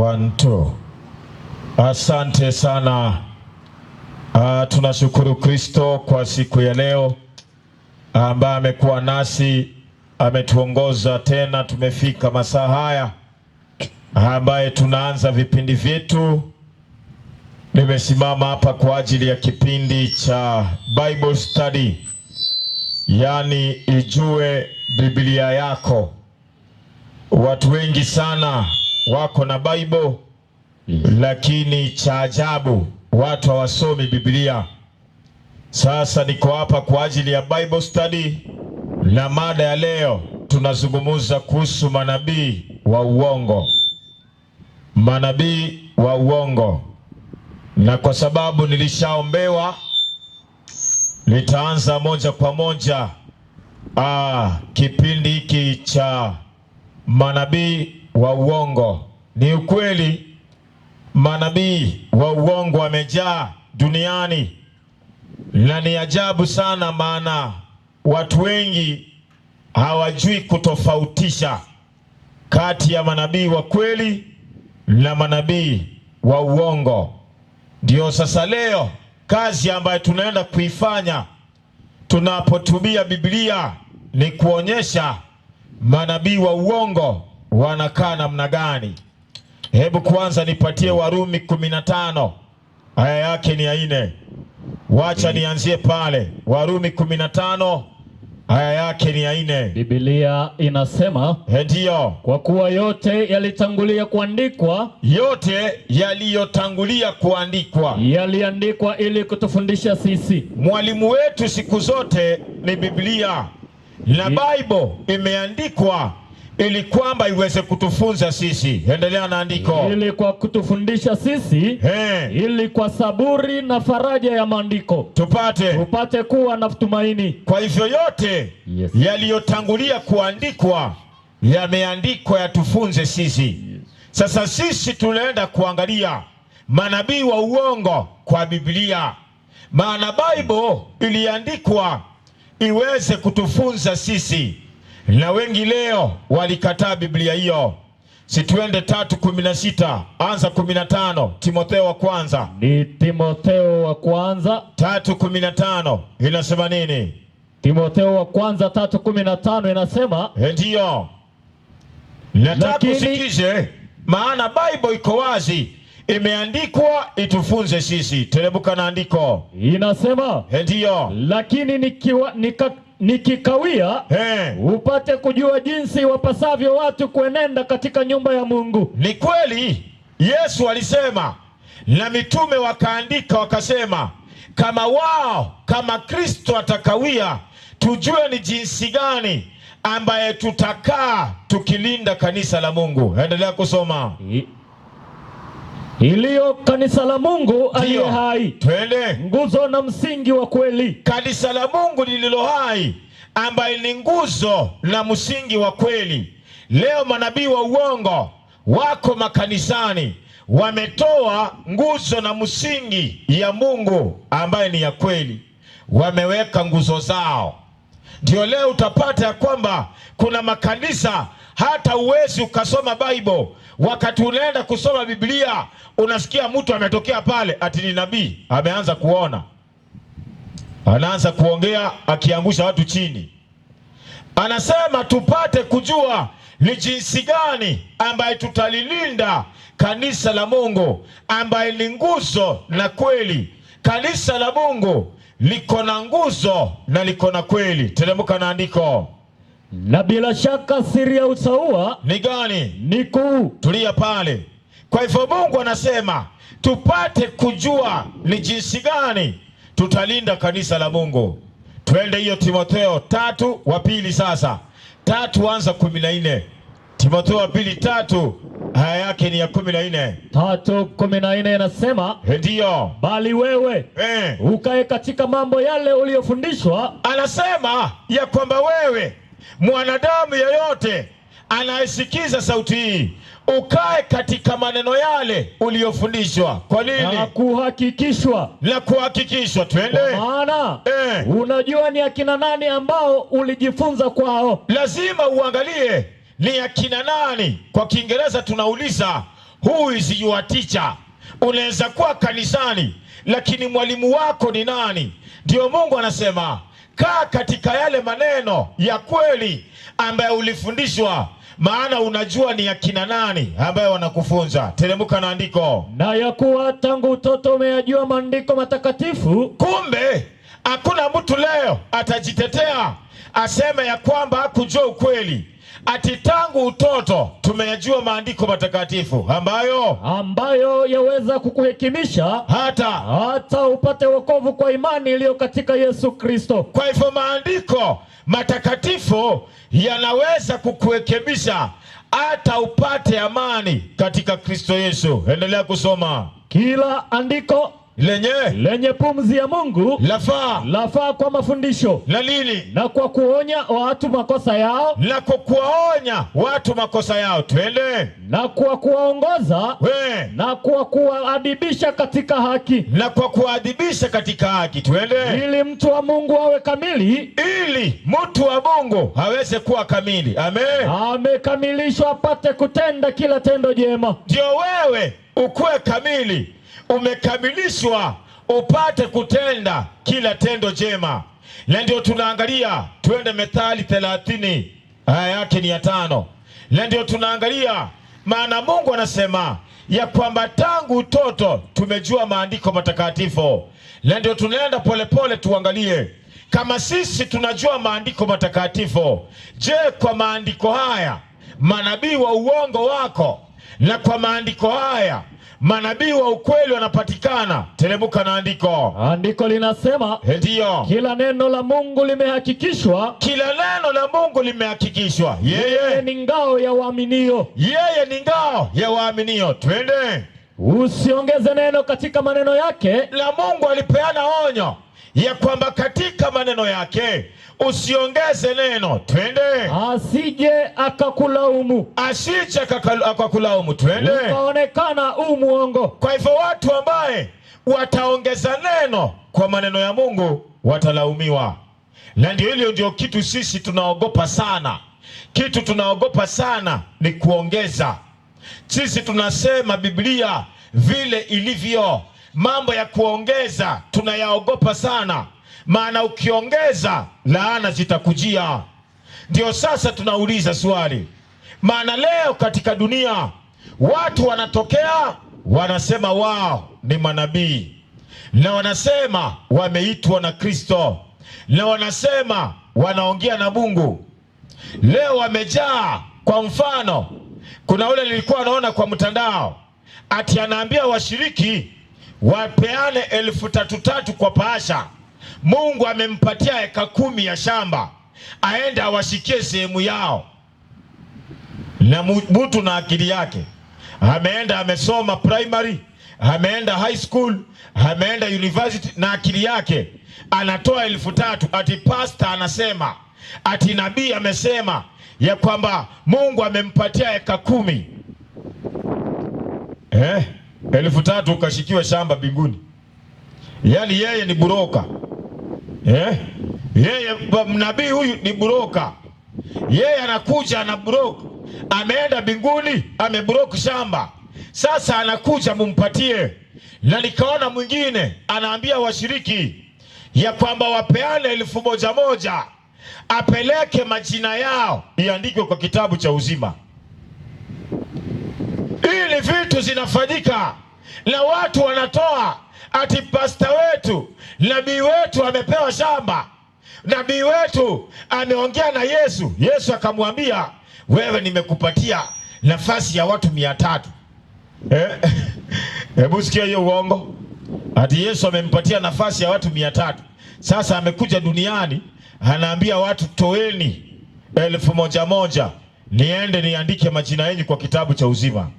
1, 2. Asante sana. Tunashukuru Kristo kwa siku ya leo ambaye amekuwa nasi, ametuongoza tena. Tumefika masaa haya ambaye tunaanza vipindi vyetu. Nimesimama hapa kwa ajili ya kipindi cha Bible Study, yani ijue Biblia yako. Watu wengi sana wako na Bible, lakini cha ajabu watu hawasomi Biblia. Sasa niko hapa kwa ajili ya Bible Study, na mada ya leo tunazungumza kuhusu manabii wa uongo. Manabii wa uongo. Na kwa sababu nilishaombewa, nitaanza moja kwa moja kipindi hiki cha manabii wa uongo. Ni ukweli manabii wa uongo wamejaa duniani, na ni ajabu sana, maana watu wengi hawajui kutofautisha kati ya manabii wa kweli na manabii wa uongo. Ndio sasa leo kazi ambayo tunaenda kuifanya tunapotumia Biblia ni kuonyesha manabii wa uongo wanakaa namna gani. Hebu kwanza nipatie Warumi 15 aya yake ni ya 4. Wacha nianzie pale Warumi 15 aya yake ni ya 4. Biblia inasema, ndio, kwa kuwa yote yalitangulia kuandikwa, yote yaliyotangulia kuandikwa yaliandikwa ili kutufundisha sisi. Mwalimu wetu siku zote ni Biblia, na Bible imeandikwa ili kwamba iweze kutufunza sisi. Endelea na andiko. Ili kwa kutufundisha sisi, ili kwa saburi na faraja ya maandiko tupate kuwa na tumaini. Kwa hivyo yote yaliyotangulia kuandikwa yameandikwa yatufunze sisi. Sasa sisi tunaenda kuangalia manabii wa uongo kwa Biblia, maana Bible iliandikwa iweze kutufunza sisi, na wengi leo walikataa Biblia hiyo. Situende 3:16, anza 15. Timotheo wa kwanza. Ni Timotheo wa kwanza 3:15 inasema nini? Timotheo wa kwanza 3:15 inasema, ndio, nataka usikize, maana Bible iko wazi, imeandikwa itufunze sisi. Teremka na andiko. Inasema, ndio, lakini nikikawia upate kujua jinsi wapasavyo watu kuenenda katika nyumba ya Mungu. Ni kweli Yesu alisema, na mitume wakaandika wakasema, kama Kristo atakawia, tujue ni jinsi gani ambaye tutakaa tukilinda kanisa la Mungu. Endelea kusoma. Iliyo kanisa la Mungu aliye hai, twende, nguzo na msingi wa kweli. Kanisa la Mungu lililo hai, ambaye ni nguzo na msingi wa kweli. Leo manabii wa uongo wako makanisani, wametoa nguzo na msingi ya Mungu ambaye ni ya kweli, wameweka nguzo zao. Ndio leo utapata ya kwamba kuna makanisa hata uwezi ukasoma Bible. Wakati unaenda kusoma Biblia, unasikia mtu ametokea pale ati ni nabii, ameanza kuona, anaanza kuongea akiangusha watu chini. Anasema tupate kujua ni jinsi gani ambaye tutalilinda kanisa la Mungu ambaye ni nguzo na kweli. Kanisa la Mungu liko na nguzo na liko na kweli. Teremka na andiko. Na bila shaka siri ya utauwa ni gani? Ni kuu. Tulia pale. Kwa hivyo Mungu anasema tupate kujua ni jinsi gani tutalinda kanisa la Mungu. Twende hiyo Timotheo 3:2 sasa. 3 anza 14. Timotheo wa pili 3 aya yake ni ya 14. 3:14 inasema, ndio, bali wewe ukae katika mambo yale uliyofundishwa. Anasema ya kwamba wewe mwanadamu yeyote anayesikiza sauti hii, ukae katika maneno yale uliyofundishwa. Kwa nini? Na kuhakikishwa. Twende. Maana unajua ni akina nani ambao ulijifunza kwao. Lazima uangalie ni akina nani. Kwa Kiingereza tunauliza who is your teacher? Unaweza kuwa kanisani lakini mwalimu wako ni nani? Ndio Mungu anasema kaa katika yale maneno ya kweli ambayo ulifundishwa, maana unajua ni akina nani ambayo wanakufunza. Teremka na andiko. Na ya kuwa tangu utoto umeyajua maandiko matakatifu. Kumbe hakuna mtu leo atajitetea aseme ya kwamba hakujua ukweli. Ati tangu utoto tumeyajua maandiko matakatifu ambayo yaweza kukuhekimisha hata upate wokovu kwa imani iliyo katika Yesu Kristo. Kwa hivyo maandiko matakatifu yanaweza kukuhekimisha hata upate amani katika Kristo Yesu. Endelea kusoma. Kila andiko lenye pumzi ya Mungu lafaa kwa mafundisho na nini? Na kwa kuonya watu makosa yao, na kwa kuwaonya watu makosa yao. Twende. Na kwa kuwaongoza, na kwa kuwaadibisha katika haki, na kwa kuwaadibisha katika haki. Twende. Ili mtu wa Mungu awe kamili, ili mtu wa Mungu aweze kuwa kamili. Amen. Amekamilishwa apate kutenda kila tendo jema. Ndio wewe ukuwe kamili, umekamilishwa upate kutenda kila tendo jema. Na ndio tunaangalia, twende Methali 30 aya yake ni ya 5. Na ndio tunaangalia, maana Mungu anasema ya kwamba tangu utoto tumejua maandiko matakatifu. Na ndio tunaenda polepole tuangalie kama sisi tunajua maandiko matakatifu. Je, kwa maandiko haya manabii wa uongo wako? Na kwa maandiko haya manabii wa ukweli wanapatikana? Teremka na andiko. Andiko linasema, ndio, kila neno la Mungu limehakikishwa. Kila neno la Mungu limehakikishwa. Yeye ni ngao ya waaminio. Yeye ni ngao ya waaminio. Twende. Usiongeze neno katika maneno yake. Na Mungu alipeana onyo ya kwamba katika maneno yake usiongeze neno. Twende. Asije akakulaumu. Asije akakulaumu. Twende. Ukaonekana muongo. Kwa hivyo watu ambaye wataongeza neno kwa maneno ya Mungu watalaumiwa. Na ndio kitu sisi tunaogopa sana. Kitu tunaogopa sana ni kuongeza. Sisi tunasema Biblia vile ilivyo. Mambo ya kuongeza tunayaogopa sana, maana ukiongeza laana zitakujia. Ndio sasa tunauliza swali, maana leo katika dunia watu wanatokea wanasema wao ni manabii, na wanasema wameitwa na Kristo, na wanasema wanaongea na Mungu. Leo wamejaa. Kwa mfano, kuna ule nilikuwa naona kwa mtandao ati anaambia washiriki wapeane 3,000 kwa bahasha. Mungu amempatia eka 10 ya shamba, aende awashikie sehemu yao. Na mtu na akili yake, ameenda amesoma primary, ameenda high school, ameenda university, na akili yake anatoa 3,000. Ati pastor anasema, ati nabii amesema ya kwamba Mungu amempatia eka 10. 3,000 ukashikiwe shamba binguni. Yaani yeye ni buroka. Yeye nabii huyu ni buroka. Yeye anakuja na buroka. Ameenda binguni, ameburoka shamba. Sasa anakuja mumpatie. Na nikaona mwingine anaambia washiriki ya kwamba wapeane 1,000 apeleke majina yao iandikwe kwa kitabu cha uzima. Ili vitu zinafanyika na watu wanatoa. Ati pastor wetu, nabii wetu amepewa shamba, nabii wetu ameongea na Yesu. Yesu akamwambia, wewe nimekupatia nafasi ya watu 300. Hebu sikia hiyo uongo. Ati Yesu amempatia nafasi ya watu 300. Sasa amekuja duniani anaambia watu toeni 1,000 niende niandike majina yenu kwa kitabu cha uzima.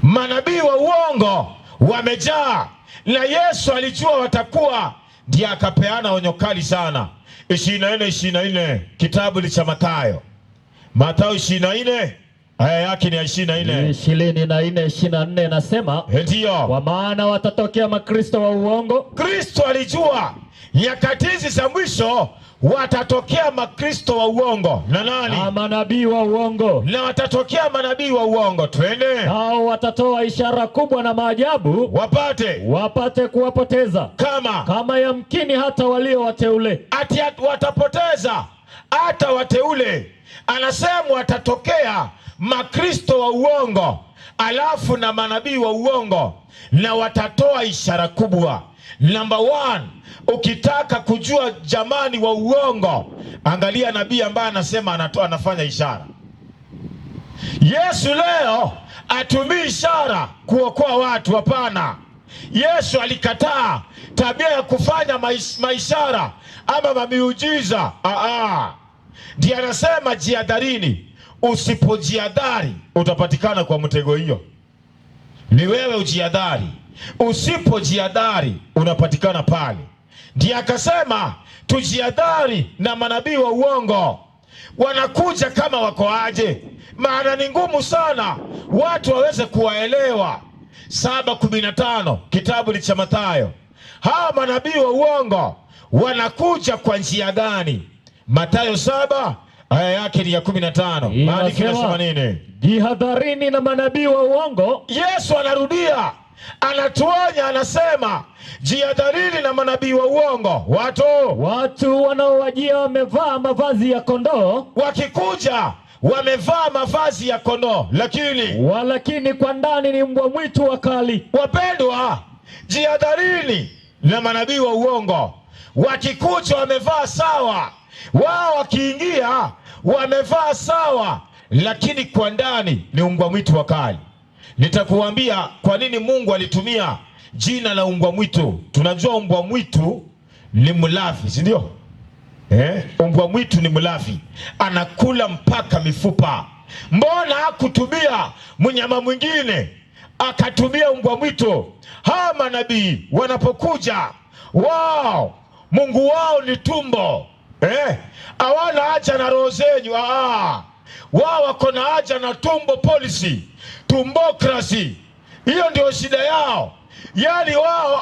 Manabii wa uongo wamejaa, na Yesu alijua watakuwa, ndiye akapeana onyo kali sana. 24 kitabu cha Mathayo. Mathayo 24 aya yake ni 24. 24 nasema, ndio, kwa maana watatokea makristo wa uongo. Kristo alijua nyakati hizi za mwisho watatokea makristo wa uongo na nani? Na manabii wa uongo. Na watatokea manabii wa uongo. Twende. Hao watatoa ishara kubwa na maajabu, wapate kuwapoteza kama yamkini hata walio wateule. Ati watapoteza hata wateule. Anasema watatokea makristo wa uongo, alafu na manabii wa uongo, na watatoa ishara kubwa. Number one, ukitaka kujua jamani wa uongo, angalia nabii ambaye anasema anafanya ishara. Yesu leo atumii ishara kuokoa watu, hapana. Yesu alikataa tabia ya kufanya maishara ama mamiujiza. Ndiye anasema jihadharini, usipojihadhari utapatikana kwa mtego. Hiyo ni wewe ujihadhari, usipojihadhari unapatikana pale. Ndiye akasema tujihadhari na manabii wa uongo. Wanakuja kama wako aje? Maana ni ngumu sana watu waweze kuwaelewa. 7:15 kitabu cha Mathayo. Hawa manabii wa uongo wanakuja kwa njia gani? Mathayo 7 aya yake ni ya 15. Maandiko yanasema nini? Jihadharini na manabii wa uongo. Yesu anarudia, anatuonya, anasema jihadharini na manabii wa uongo. Watu wanaowajia wamevaa mavazi ya kondoo. Wakikuja wamevaa mavazi ya kondoo, lakini kwa ndani ni mbwa mwitu wakali. Wapendwa, jihadharini na manabii wa uongo. Wakikuja wamevaa sawa, wao wakiingia wamevaa sawa, lakini kwa ndani ni mbwa mwitu wakali. Nitakuambia kwa nini Mungu alitumia jina la mbwa mwitu. Tunajua mbwa mwitu ni mlafi, si ndio? Mbwa mwitu ni mlafi, anakula mpaka mifupa. Mbona hakutumia mnyama mwingine, akatumia mbwa mwitu? Hawa manabii wanapokuja, wao Mungu wao ni tumbo. Hawana haja na roho zenyu. Wao wako na haja na tumbo policy, tumbokrasi. Hiyo ndio shida yao. Yani wao